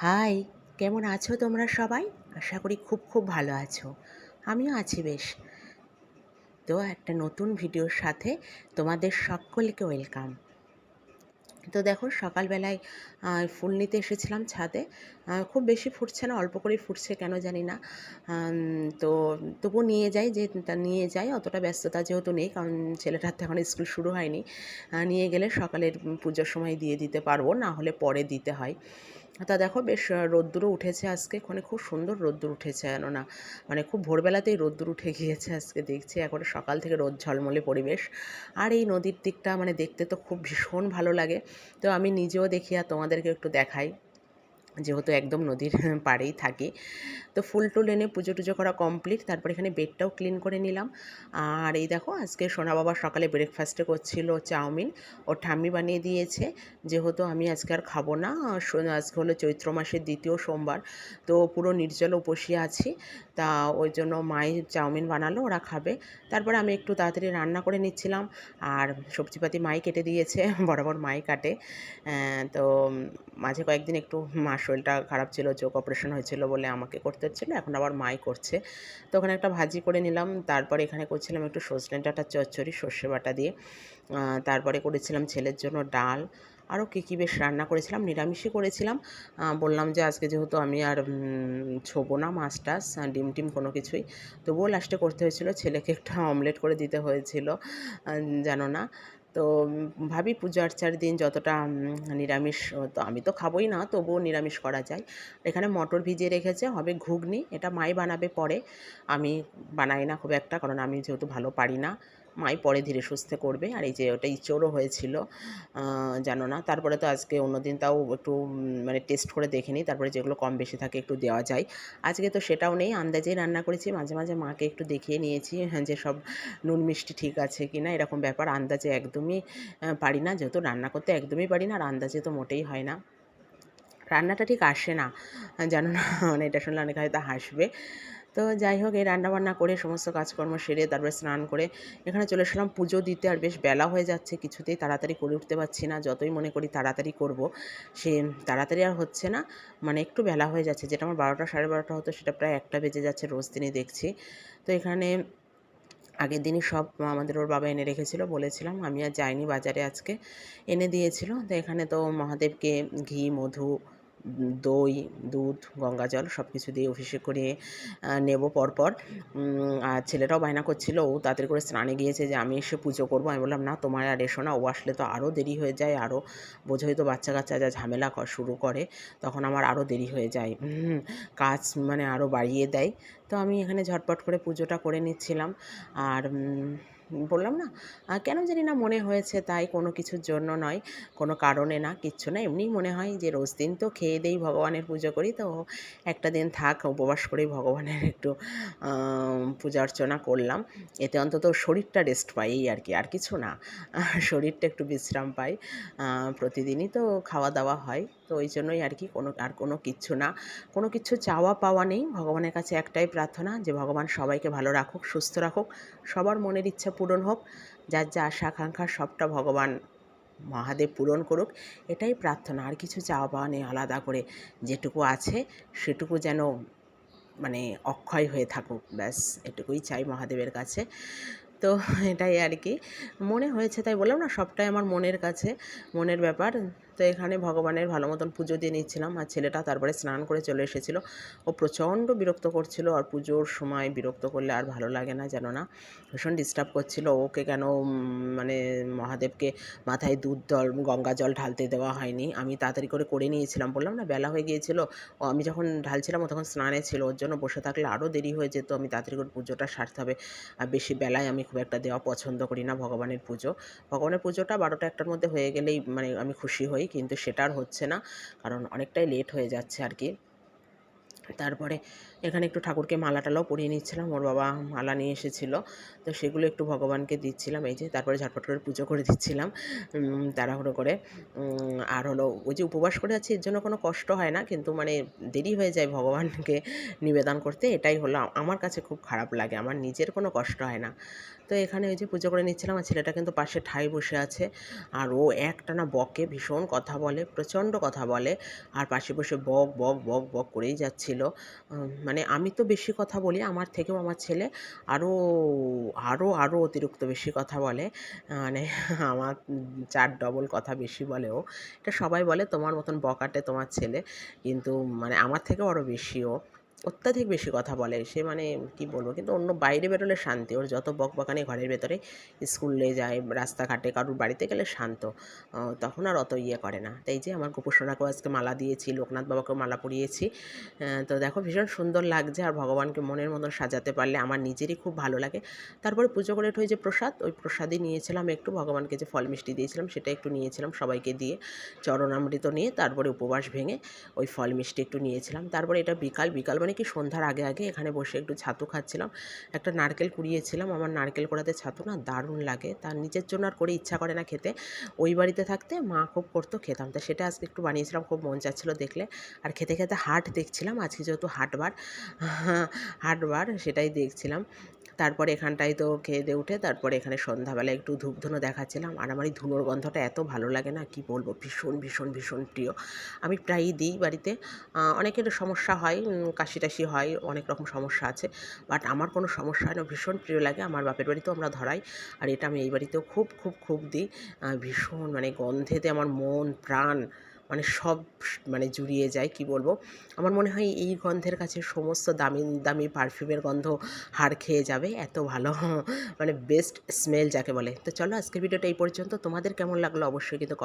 High, কেমন আছো তোমরা সবাই? আশা করি খুব খুব ভালো আছো। আমিও আছি বেশ। তো একটা নতুন ভিডিওর সাথে তোমাদের সকলকে ওয়েলকাম। তো দেখো সকালবেলায় ফুল নিতে এসেছিলাম ছাদে। খুব বেশি ফুটছে না, অল্প করেই ফুটছে কেন জানি না। তো তবুও নিয়ে যাই, যে তা নিয়ে যাই, অতটা ব্যস্ততা যেহেতু নেই, কারণ ছেলেটার তো এখন স্কুল শুরু হয়নি। নিয়ে গেলে সকালের পুজোর সময় দিয়ে দিতে পারবো, না হলে পরে দিতে হয়। তা দেখো বেশ রোদ্দুরও উঠেছে আজকে, মানে খুব সুন্দর রোদ্দুর উঠেছে, জানো না, মানে খুব ভোরবেলাতেই রোদ্দুর উঠে গিয়েছে আজকে, দেখছি এখন সকাল থেকে রোদ ঝলমলে পরিবেশ। আর এই নদীর দিকটা মানে দেখতে তো খুব ভীষণ ভালো লাগে। তো আমি নিজেও দেখি আর তোমাদেরকে একটু দেখাই, যেহেতু একদম নদীর পাড়েই থাকি। তো ফুল টুল এনে পুজো টুজো করা কমপ্লিট, তারপর এখানে বেডটাও ক্লিন করে নিলাম। আর এই দেখো আজকে সোনা বাবা সকালে ব্রেকফাস্টে করছিল চাউমিন, ওর ঠাম্মি বানিয়ে দিয়েছে। যেহেতু আমি আজকে আর খাবো না, আজকে হলো চৈত্র মাসের দ্বিতীয় সোমবার, তো পুরো নির্জল উপসী আছি। তা ওই জন্য মাই চাউমিন বানালো, ওরা খাবে। তারপরে আমি একটু তাড়াতাড়ি রান্না করে নিচ্ছিলাম। আর সবজিপাতি মাই কেটে দিয়েছে, বরাবর মাই কাটে। তো মাঝে কয়েকদিন একটু মার শরীরটা খারাপ ছিল, চোখ অপারেশন হয়েছিল বলে আমাকে করতে হচ্ছিলো, এখন আবার মাই করছে। তো ওখানে একটা ভাজি করে নিলাম, তারপরে এখানে করছিলাম একটু সজনে ডাঁটার চচ্চড়ি সর্ষে বাটা দিয়ে। তারপরে করেছিলাম ছেলের জন্য ডাল। আরও কী কী বেশ রান্না করেছিলাম, নিরামিষই করেছিলাম। বললাম যে আজকে যেহেতু আমি আর ছোবো না মাছ টাছ, ডিম টিম কোনো কিছুই, তবুও লাস্টে করতে হয়েছিল, ছেলেকে একটা অমলেট করে দিতে হয়েছিল, জানো না। তো ভাবি পুজো আর্চার দিন যতটা নিরামিষ, তো আমি তো খাবোই না, তবুও নিরামিষ করা যায়। এখানে মটর ভিজিয়ে রেখেছে, হবে ঘুগনি, এটা মাই বানাবে পরে। আমি বানাই না খুব একটা, কারণ আমি যেহেতু ভালো পারি না। মাই পরে ধীরে সুস্থে করবে। আর এই যে ওটা ইঁচড়ও হয়েছিল, জানো না। তারপরে তো আজকে অন্যদিন তাও একটু মানে টেস্ট করে দেখে নিই, তারপরে যেগুলো কম বেশি থাকে একটু দেওয়া যায়। আজকে তো সেটাও নেই, আন্দাজেই রান্না করেছি। মাঝে মাঝে মাকে একটু দেখিয়ে নিয়েছি, হ্যাঁ, যে সব নুন মিষ্টি ঠিক আছে কি না, এরকম ব্যাপার। আন্দাজে একদমই পারি না, যেহেতু রান্না করতে একদমই পারি না, আর আন্দাজে তো মোটেই হয় না, রান্নাটা ঠিক আসে না, জানো না। মানে এটা শুনলে অনেকে হয়তো হাসবে। তো যাই হোক, এই রান্নাবান্না করে সমস্ত কাজকর্ম সেরে তারপরে স্নান করে এখানে চলে এসলাম পুজো দিতে। আর বেশ বেলা হয়ে যাচ্ছে, কিছুতেই তাড়াতাড়ি করে উঠতে পারছি না, যতই মনে করি তাড়াতাড়ি করব, সে তাড়াতাড়ি আর হচ্ছে না। মানে একটু বেলা হয়ে যাচ্ছে, যেটা আমার 12টা 12:30 হতো সেটা প্রায় 1টা বেজে যাচ্ছে রোজ দিনই দেখছি। তো এখানে আগের দিনই সব আমাদের ওর বাবা এনে রেখেছিল, বলেছিলাম, আমি আর যাইনি বাজারে, আজকে এনে দিয়েছিল। তো এখানে তো মহাদেবকে ঘি, মধু, দই, দুধ, গঙ্গা জল সব কিছু দিয়ে অভিষেক করিয়ে নেব পরপর। আর ছেলেটাও বায়না করছিল, ও তাড়াতাড়ি করে স্নানে গিয়েছে, যে আমি এসে পুজো করবো। আমি বললাম না, তোমার আর এসো না, ও আসলে তো আরও দেরি হয়ে যায়, আরও বোঝোই তো বাচ্চা কাচ্চা যা ঝামেলা শুরু করে, তখন আমার আরও দেরি হয়ে যায়, কাজ মানে আরও বাড়িয়ে দেয়। তো আমি এখানে ঝটপট করে পুজোটা করে নিচ্ছিলাম। আর বললাম না, কেন জানি না মনে হয়েছে তাই, কোনো কিছুর জন্য নয়, কোনো কারণে না, কিচ্ছু না, এমনিই মনে হয় যে রোজ দিন তো খেয়ে দেই, ভগবানের পুজো করি, তো একটা দিন থাক উপবাস করেই ভগবানের একটু পূজা অর্চনা করলাম। এতে অন্তত শরীরটা রেস্ট পাই, এই আর কি, আর কিছু না। শরীরটা একটু বিশ্রাম পাই। প্রতিদিনই তো খাওয়া দাওয়া হয়, তো ওই জন্যই আর কি, কোনো কিচ্ছু না, কোনো কিছু চাওয়া পাওয়া নেই। ভগবানের কাছে একটাই প্রার্থনা, যে ভগবান সবাইকে ভালো রাখুক, সুস্থ রাখুক, সবার মনের ইচ্ছা পূরণ হোক, যার যা আশা আকাঙ্ক্ষা সবটা ভগবান মহাদেব পূরণ করুক, এটাই প্রার্থনা, আর কিছু চাওয়া পাওয়া নেই আলাদা করে। যেটুকু আছে সেটুকু যেন মানে অক্ষয় হয়ে থাকুক, ব্যাস এটুকুই চাই মহাদেবের কাছে। তো এটাই আর কি মনে হয়েছে, তাই বললাম না, সবটাই আমার মনের কাছে, মনের ব্যাপার। তো এখানে ভগবানের ভালো মতন পুজো দিয়ে নিচ্ছিলাম, আর ছেলেটা তারপরে স্নান করে চলে এসেছিলো। ও প্রচণ্ড বিরক্ত করছিল, আর পুজোর সময় বিরক্ত করলে আর ভালো লাগে না, জানো না, ভীষণ ডিস্টার্ব করছিল। ওকে কেন মানে মহাদেবকে মাথায় দুধ জল গঙ্গা জল ঢালতে দেওয়া হয়নি, আমি তাড়াতাড়ি করে নিয়েছিলাম, বললাম না বেলা হয়ে গিয়েছিল। ও আমি যখন ঢালছিলাম ও তখন স্নানে ছিল, ওর জন্য বসে থাকলে আরও দেরি হয়ে যেত, আমি তাড়াতাড়ি করে পুজোটা সারতে হবে। আর বেশি বেলায় আমি খুব একটা দেওয়া পছন্দ করি না ভগবানের পুজো। ভগবানের পুজোটা 12টা 1টার মধ্যে হয়ে গেলেই মানে আমি খুশি হই, কিন্তু সেটা আর হচ্ছে না, কারণ অনেকটাই লেট হয়ে যাচ্ছে আর কি। তারপরে এখানে একটু ঠাকুরকে মালা টালাও পরিয়ে নিচ্ছিলাম, ওর বাবা মালা নিয়ে এসেছিলো, তো সেগুলো একটু ভগবানকে দিচ্ছিলাম, এই যে তারপরে ঝটপট করে পুজো করে দিচ্ছিলাম তাড়াহুড়ো করে। আর হলো ওই যে উপবাস করে আছি, এর জন্য কোনো কষ্ট হয় না, কিন্তু মানে দেরি হয়ে যায় ভগবানকে নিবেদন করতে, এটাই হলো আমার কাছে খুব খারাপ লাগে, আমার নিজের কোনো কষ্ট হয় না। তো এখানে ওই যে পুজো করে নিচ্ছিলাম, আর ছেলেটা কিন্তু পাশে ঠায় বসে আছে, আর ও একটানা বকে, ভীষণ কথা বলে, প্রচণ্ড কথা বলে, আর পাশে বসে বক বক বক বক করেই যাচ্ছিল। মানে আমি তো বেশি কথা বলি, আমার থেকেও আমার ছেলে আরও আরও আরও অতিরিক্ত বেশি কথা বলে। মানে আমার 4 ডবল কথা বেশি বলে ও। এটা সবাই বলে তোমার মতন বকাটে তোমার ছেলে, কিন্তু মানে আমার থেকেও আরও বেশি ও। অত্যাধিক বেশি কথা বলে সে, মানে কি বলবো, কিন্তু অন্য বাইরে বেরোলে শান্তি, ওর যত বকবকানি ঘরের ভেতরে, স্কুলে যায়, রাস্তাঘাটে কারুর বাড়িতে গেলে শান্ত, তখন আর অত ইয়ে করে না। তাই যে আমার গোপুসোনাকেও আজকে মালা দিয়েছি, লোকনাথ বাবাকেও মালা পরিয়েছি। তো দেখো ভীষণ সুন্দর লাগছে, আর ভগবানকে মনের মতন সাজাতে পারলে আমার নিজেরই খুব ভালো লাগে। তারপরে পুজো করে ওই যে প্রসাদ, ওই প্রসাদই নিয়েছিলাম একটু, ভগবানকে যে ফল মিষ্টি দিয়েছিলাম সেটা একটু নিয়েছিলাম সবাইকে দিয়ে, চরণামৃত নিয়ে তারপরে উপবাস ভেঙে ওই ফল মিষ্টি একটু নিয়েছিলাম। তারপরে এটা বিকাল, বিকাল মানে কি সন্ধ্যার আগে আগে এখানে বসে একটু ছাতু খাচ্ছিলাম। একটা নারকেল কুড়িয়েছিলাম, আমার নারকেল কোড়াতে ছাতু না দারুণ লাগে, তার নিজের জন্য আর করে ইচ্ছা করে না খেতে। ওই বাড়িতে থাকতে মা খুব করতো, খেতাম, তা সেটা আজকে একটু বানিয়েছিলাম, খুব মন চাচ্ছিলো দেখলে। আর খেতে খেতে হাট দেখছিলাম, আজকে যেহেতু হাটবার, হাটবার সেটাই দেখছিলাম। তারপরে এখানটায় তো খেয়ে দিয়ে উঠে তারপরে এখানে সন্ধ্যাবেলা একটু ধূপধুনো দেখাচ্ছিলাম, আর আমার এই ধুনোর গন্ধটা এত ভালো লাগে না, কি বলবো, ভীষণ ভীষণ ভীষণ প্রিয়। আমি প্রায়ই দিই বাড়িতে। অনেকের সমস্যা হয়, কাশি টাশি হয়, অনেক রকম সমস্যা আছে, বাট আমার কোনো সমস্যা হয় না, ভীষণ প্রিয় লাগে। আমার বাপের বাড়িতেও আমরা ধরাই, আর এটা আমি এই বাড়িতেও খুব খুব খুব দিই। ভীষণ মানে গন্ধেতে আমার মন প্রাণ মানে সব মানে জুড়িয়ে যায়, কি বলবো। আমার মনে হয় এই গন্ধের কাছে সমস্ত দামি দামি পারফিউমের গন্ধ হাড় খেয়ে যাবে, এত ভালো মানে বেস্ট স্মেল যাকে বলে। তো চলো আজকের ভিডিওটা এই পর্যন্ত, তোমাদের কেমন লাগলো অবশ্যই কিন্তু